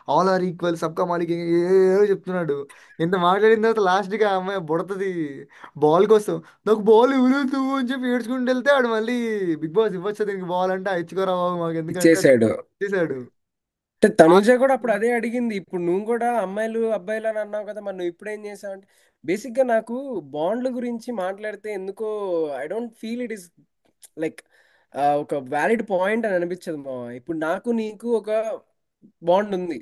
All are equal, సబ్కా మాలిక్ ఏదో చెప్తున్నాడు. ఎంత మాట్లాడిన తర్వాత లాస్ట్గా ఆ అమ్మాయి బుడతది బాల్ కోసం, నాకు బాల్ ఇవ్వలేదు అని చెప్పి ఏడ్చుకుంటూ వెళ్తే ఆడు మళ్ళీ బిగ్ బాస్ ఇవ్వచ్చు దీనికి బాల్ అంటే, "ఆ, ఇచ్చుకోరా బాబు మాకు ఎందుకంటే" ఇచ్చేసాడు. చేశాడు. అంటే తనూజ కూడా అప్పుడు అదే అడిగింది, ఇప్పుడు నువ్వు కూడా అమ్మాయిలు అబ్బాయిలు అని అన్నావు కదా, మరి నువ్వు ఇప్పుడు ఏం చేసావు అంటే, బేసిక్గా నాకు బాండ్ల గురించి మాట్లాడితే ఎందుకో I don't feel it is like ఒక వ్యాలిడ్ పాయింట్ అని అనిపించదు మా. ఇప్పుడు నాకు నీకు ఒక బాండ్ ఉంది,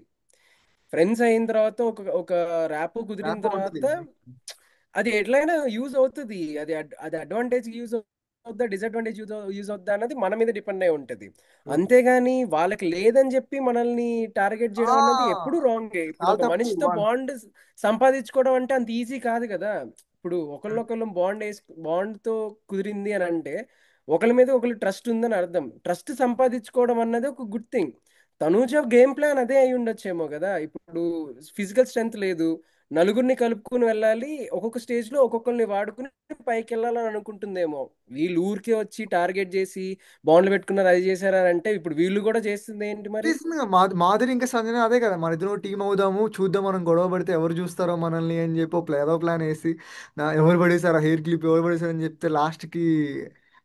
ఫ్రెండ్స్ అయిన తర్వాత ఒక ఒక ర్యాప్ కుదిరిన ర్యాపో ఉంటది. తర్వాత అది ఎట్లయినా యూజ్ అవుతుంది. అది అడ్వాంటేజ్ యూజ్ అవుద్దా, డిసడ్వాంటేజ్ యూజ్ అవుద్దా అన్నది మన మీద డిపెండ్ అయి ఉంటుంది. అంతేగాని వాళ్ళకి లేదని చెప్పి మనల్ని టార్గెట్ ఆ, చేయడం అన్నది ఎప్పుడు రాంగే. ఇప్పుడు చాలా ఒక తప్పు. మనిషితో బాండ్ సంపాదించుకోవడం అంటే అంత ఈజీ కాదు కదా. ఇప్పుడు ఒకళ్ళొకళ్ళు బాండ్తో కుదిరింది అని అంటే ఒకరి మీద ఒకరు ట్రస్ట్ ఉందని అర్థం. ట్రస్ట్ సంపాదించుకోవడం అన్నది ఒక good thing. Tanuja game plan అదే అయి ఉండొచ్చేమో కదా. ఇప్పుడు ఫిజికల్ స్ట్రెంగ్త్ లేదు, నలుగురిని కలుపుకుని వెళ్ళాలి, ఒక్కొక్క స్టేజ్ లో ఒక్కొక్కరిని వాడుకుని పైకి వెళ్ళాలని అనుకుంటుందేమో. వీళ్ళు ఊరికే వచ్చి టార్గెట్ చేసి బాండ్లు పెట్టుకున్నారు, అది చేశారు అని అంటే ఇప్పుడు వీళ్ళు కూడా చేస్తుంది ఏంటి మరి. చేసిందిగా మాధురి ఇంకా సంజన అదే కదా, మన ఇద్దరు టీం అవుదాము చూద్దాం, మనం గొడవ పడితే ఎవరు చూస్తారో మనల్ని అని చెప్పి ఏదో ప్లాన్ వేసి, ఎవరు పడేసారు హెయిర్ క్లిప్, ఎవరు పడేసారు అని చెప్తే లాస్ట్కి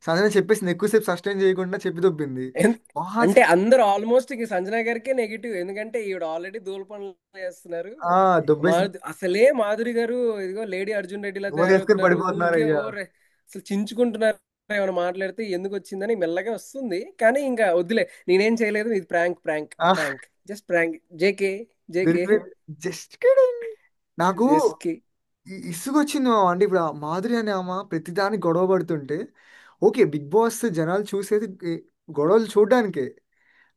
సంజన చెప్పేసింది, ఎక్కువసేపు సస్టైన్ చేయకుండా చెప్పి దొబ్బింది. ఎన్- మహా అంటే అందరూ ఆల్మోస్ట్ సంజన గారికే నెగిటివ్, ఎందుకంటే ఈవిడ ఆల్రెడీ దూల పనులు చేస్తున్నారు. దొబ్బేసింది. అసలే మాధురి గారు ఇదిగో లేడీ అర్జున్ రెడ్డిలా వదిలేసుకొని తయారవుతున్నారు, పడిపోతున్నారు ఊరికే అయ్యా. అసలు చించుకుంటున్నారు. ఏమైనా మాట్లాడితే ఎందుకు వచ్చిందని మెల్లగా వస్తుంది, కానీ ఇంకా వద్దులే, నేనేం చేయలేదు, ఇది prank prank prank, just prank, JK JK, just kidding. నాకు జస్ట్ కి. ఇసుగొచ్చింది అంటే ఇప్పుడు ఆ మాధురి అనే ఆమె ప్రతిదానికి గొడవ పడుతుంటే, ఓకే బిగ్ బాస్ జనాలు చూసేది గొడవలు చూడడానికే,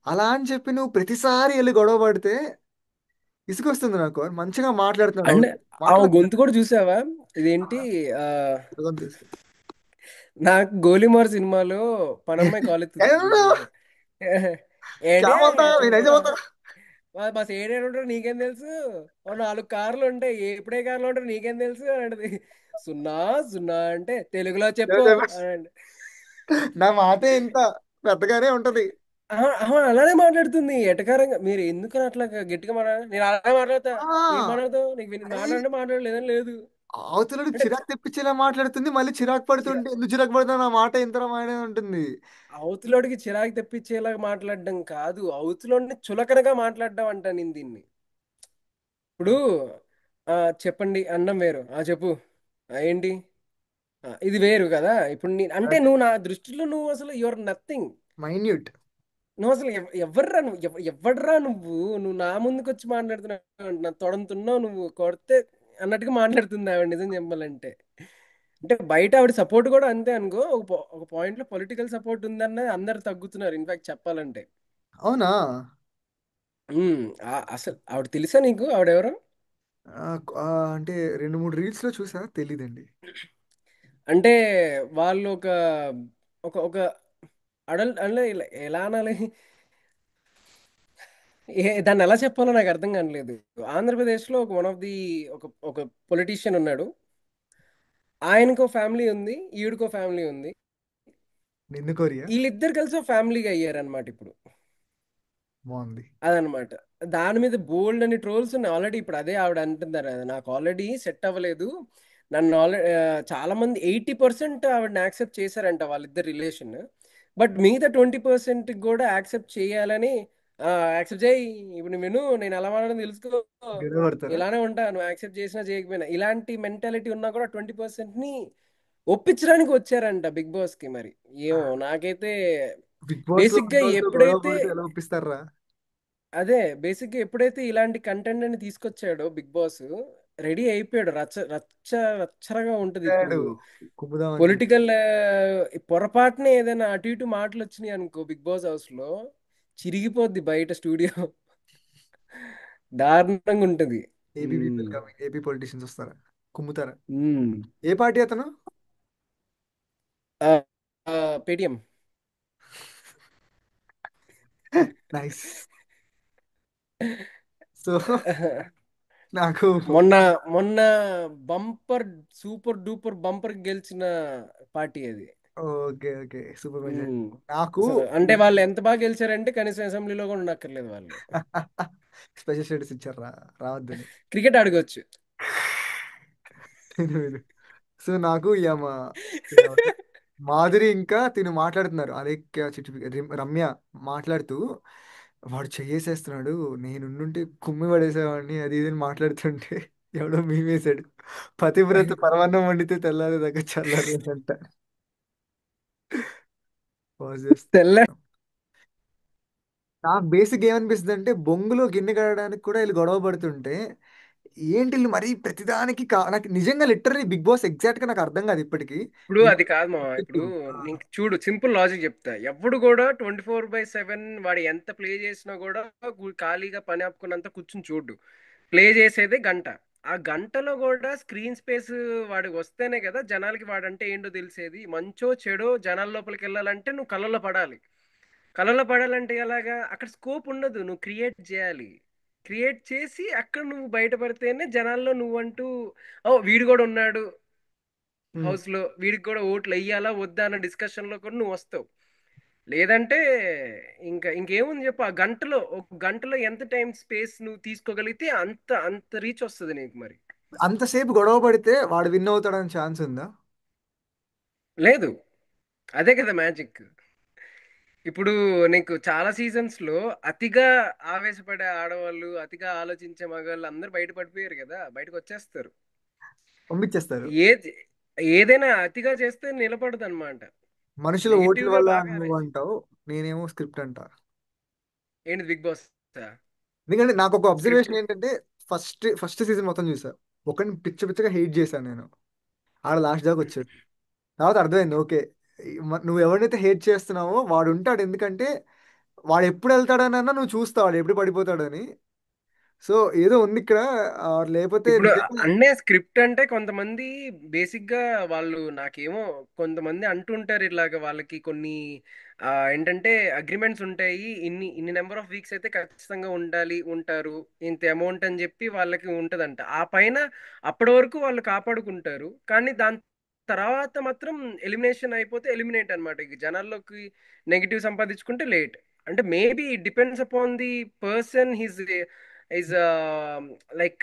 అలా అని చెప్పి నువ్వు ప్రతిసారి వెళ్ళి గొడవ పడితే ఇసుకొస్తుంది నాకు. మంచిగా మాట్లాడుతున్నాడు అండ్ అవును, ఆమె మాట్లాడుతున్నాడు. గొంతు కూడా చూసావా, ఇదేంటి ఆ నాకు గోలీమార్ సినిమాలో పనమ్మాయి కాలెత్తుద్ది ఎవరు? చూసావా. క్యా ఏంటి బోల్తా నేను చెప్పు, ఐసే బోల్తా. మా సైడ్ ఉంటారు నీకేం తెలుసు, ఓ 4 కార్లు ఉంటాయి, ఎప్పుడే కార్లు ఉంటారు నీకేం తెలుసు అని అంటది. సున్నా సున్నా అంటే తెలుగులో చెప్పు అని అంట. నా మాటే ఇంత పెద్దగానే ఉంటది. ఆహా, ఆహా, అలానే మాట్లాడుతుంది ఎటకారంగా. మీరు ఎందుకని అట్లా గట్టిగా నేను అలానే మాట్లాడతా, ఏం ఆ, మాట్లాడతావు, నీకు మాట్లాడంటే మాట్లాడలేదని లేదు. అవతలడు అంటే చిరాకు తెప్పించేలా మాట్లాడుతుంది, మళ్ళీ చిరాకు పడుతుంటే ఎందుకు చిరాకు పడుతున్నా నా మాట ఇంతరం అనే ఉంటుంది. అవతలోడికి చిరాకు తెప్పించేలాగా మాట్లాడడం కాదు, అవతలోడిని చులకనగా మాట్లాడడం అంట నేను దీన్ని. ఇప్పుడు ఆ చెప్పండి అన్నం వేరు, చెప్పు ఏంటి, ఇది వేరు కదా. ఇప్పుడు అంటే నువ్వు నా దృష్టిలో నువ్వు అసలు యువర్ నథింగ్. మైన్యూట్. నువ్వు అసలు ఎవర్రా నువ్వు, ఎవడ్రా నువ్వు, నువ్వు నా ముందుకు వచ్చి మాట్లాడుతున్నావు, నా తొడంతున్నావు, నువ్వు కొడితే అన్నట్టుగా మాట్లాడుతుంది ఆవిడ, నిజం చెప్పాలంటే. అంటే బయట ఆవిడ సపోర్ట్ కూడా అంతే అనుకో, ఒక పాయింట్ లో పొలిటికల్ సపోర్ట్ ఉందన్న అందరు తగ్గుతున్నారు ఇన్ఫాక్ట్ చెప్పాలంటే. అవునా? అసలు ఆవిడ తెలుసా నీకు, ఆవిడెవరో? ఆ, ఆ, అంటే 2 3 రీల్స్ లో చూసా, తెలీదండి. అంటే వాళ్ళు ఒక ఒక ఒక అడల్ట్ అంటే ఎలా అనాలి, దాన్ని ఎలా చెప్పాలో నాకు అర్థం కావట్లేదు. ఆంధ్రప్రదేశ్లో ఒక వన్ ఆఫ్ ది ఒక ఒక పొలిటీషియన్ ఉన్నాడు, ఆయనకో ఫ్యామిలీ ఉంది, ఈవిడకో ఫ్యామిలీ ఉంది, నిన్ను కోరియా. వీళ్ళిద్దరు కలిసి ఒక ఫ్యామిలీగా అయ్యారనమాట ఇప్పుడు. బాగుంది. అదనమాట. దాని మీద బోల్డ్ అని ట్రోల్స్ ఉన్నాయి ఆల్రెడీ. ఇప్పుడు అదే ఆవిడ అంటున్నారు కదా, నాకు ఆల్రెడీ సెట్ అవ్వలేదు, నన్ను ఆల్రెడీ చాలా మంది 80% ఆవిడని యాక్సెప్ట్ చేశారంట వాళ్ళిద్దరు రిలేషన్, బట్ మిగతా 20% కూడా యాక్సెప్ట్ చేయాలని, యాక్సెప్ట్ చేయి, ఇప్పుడు నువ్వు విను, నేను ఎలా మాట్లాడని తెలుసుకో, గొడవ పడతారా? ఇలానే ఉంటా, నువ్వు యాక్సెప్ట్ చేసినా చేయకపోయినా, ఇలాంటి మెంటాలిటీ ఉన్నా కూడా 20%ని ఒప్పించడానికి వచ్చారంట బిగ్ బాస్కి. మరి ఏమో నాకైతే బిగ్ బాస్ లో బేసిక్గా ఉన్నోళ్ళతో గొడవ ఎప్పుడైతే పడితే ఎలా ఒప్పిస్తారా? అదే బేసిక్గా ఎప్పుడైతే ఇలాంటి కంటెంట్ అని తీసుకొచ్చాడో బిగ్ బాస్, రెడీ అయిపోయాడు. రచ్చ రచ్చ రచ్చరగా ఉంటది ఇప్పుడు. డాడు కుమ్ముదామని చూసి. పొలిటికల్ పొరపాటునే ఏదైనా అటు ఇటు మాటలు వచ్చినాయి అనుకో బిగ్ బాస్ హౌస్ లో, చిరిగిపోద్ది బయట స్టూడియో. దారుణంగా ఉంటది. ఏపీ పీపుల్ ఉమ్, కమింగ్, ఏపీ పొలిటీషియన్స్ వస్తారా, కుమ్ముతారా? ఉమ్. ఏ పార్టీ అతను? ఆ, పేటిఎం. నైస్. సో నాకు మొన్న మొన్న బంపర్, సూపర్ డూపర్ బంపర్ గెలిచిన పార్టీ అది. Okay okay, super majority. Um. నాకు అసలు అంటే వాళ్ళు ఎంత బాగా గెలిచారంటే కనీసం అసెంబ్లీలో కూడా ఉండక్కర్లేదు వాళ్ళు. స్పెషల్ స్టేటస్ ఇచ్చారు రావద్దని. క్రికెట్ ఆడుకోవచ్చు. విను విను. సో నాకు మాధురి ఇంకా తిను మాట్లాడుతున్నారు, అలేఖ్య రమ్య మాట్లాడుతూ వాడు చెయ్యేసేస్తున్నాడు, నేనుండుంటే కుమ్మి పడేసేవాడిని అది ఇది అని మాట్లాడుతుంటే ఎవడో మేమేసాడు, పతివ్రత పరమాన్నం వండితే తెల్లారి దగ్గర చల్లారి అంట. పాజ్ చేస్తా. తెల్ల నాకు బేసిక్ ఏమనిపిస్తుంది అంటే బొంగులో గిన్నె కడగడానికి కూడా వీళ్ళు గొడవ పడుతుంటే ఏంటి వీళ్ళు మరీ ప్రతిదానికి నాకు నిజంగా లిటరలీ బిగ్ బాస్ ఎగ్జాక్ట్ గా నాకు అర్థం కాదు ఇప్పటికీ. ఇప్పుడు వీళ్ళు అది కాదు మా, ఇప్పుడు నీకు చూడు సింపుల్ లాజిక్ చెప్తా. ఎప్పుడు కూడా 24/7 వాడు ఎంత ప్లే చేసినా కూడా ఖాళీగా పని ఆపుకున్నంత కూర్చుని చూడు. ప్లే చేసేదే గంట. ఆ గంటలో కూడా స్క్రీన్ స్పేస్ వాడికి వస్తేనే కదా జనాలకి వాడంటే ఏంటో తెలిసేది. మంచో చెడో జనాల లోపలికి వెళ్ళాలంటే నువ్వు కళ్ళలో పడాలి. కళ్ళలో పడాలంటే ఎలాగా? అక్కడ స్కోప్ ఉండదు, నువ్వు క్రియేట్ చేయాలి. క్రియేట్ చేసి అక్కడ నువ్వు బయటపడితేనే జనాల్లో నువ్వంటూ ఓ వీడు కూడా ఉన్నాడు ఉమ్, హౌస్ లో, వీడికి కూడా ఓట్లు వెయ్యాలా వద్దా అన్న డిస్కషన్ లో కూడా నువ్వు వస్తావు. లేదంటే ఇంకేముంది చెప్పు. ఆ గంటలో ఒక గంటలో ఎంత టైం స్పేస్ నువ్వు తీసుకోగలిగితే అంత అంత రీచ్ వస్తుంది నీకు మరి. అంతసేపు గొడవ పడితే వాడు విన్ అవుతాడని ఛాన్స్ ఉందా? లేదు, అదే కదా మ్యాజిక్. ఇప్పుడు నీకు చాలా సీజన్స్ లో అతిగా ఆవేశపడే ఆడవాళ్ళు, అతిగా ఆలోచించే మగవాళ్ళు అందరూ బయట పడిపోయారు కదా, బయటకు వచ్చేస్తారు. పంపించేస్తారు. ఏది ఏదైనా అతిగా చేస్తే నిలబడదు అనమాట. మనుషుల ఓట్ల నెగిటివ్ గా వల్ల బాగా నువ్వు అంటావు, నేనేమో స్క్రిప్ట్ అంటా. ఏంటి బిగ్ బాస్ ఎందుకంటే నాకు ఒక స్క్రిప్ట్. అబ్జర్వేషన్ ఏంటంటే ఫస్ట్ సీజన్ మొత్తం చూసా, ఒకరిని పిచ్చ పిచ్చగా హెయిట్ చేశాను నేను, ఆడ లాస్ట్ దాకా వచ్చాడు. తర్వాత అర్థమైంది ఓకే, నువ్వు ఎవరినైతే హేట్ చేస్తున్నావో వాడు ఉంటాడు, ఎందుకంటే వాడు ఎప్పుడు వెళ్తాడనన్నా నువ్వు చూస్తావు వాడు ఎప్పుడు పడిపోతాడని. సో ఏదో ఉంది ఇక్కడ, లేకపోతే ఇప్పుడు నిజంగా. అన్నే స్క్రిప్ట్ అంటే కొంతమంది బేసిక్ గా వాళ్ళు నాకేమో కొంతమంది అంటుంటారు ఇలాగ వాళ్ళకి కొన్ని ఏంటంటే అగ్రిమెంట్స్ ఉంటాయి. ఇన్ని ఇన్ని నెంబర్ ఆఫ్ వీక్స్ అయితే ఖచ్చితంగా ఉంటారు, ఇంత అమౌంట్ అని చెప్పి వాళ్ళకి ఉంటదంట. ఆ పైన అప్పటి వరకు వాళ్ళు కాపాడుకుంటారు, కానీ దాని తర్వాత మాత్రం ఎలిమినేషన్ అయిపోతే ఎలిమినేట్ అన్నమాట. ఇక జనాల్లోకి నెగిటివ్ సంపాదించుకుంటే లేట్. అంటే maybe it depends upon the person, his is like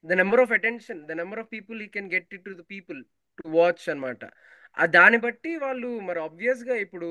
the number of attention, the number of people he can get it to the people to watch అనమాట. ఆ దాన్ని బట్టి వాళ్ళు మరి ఆబ్వియస్ గా ఇప్పుడు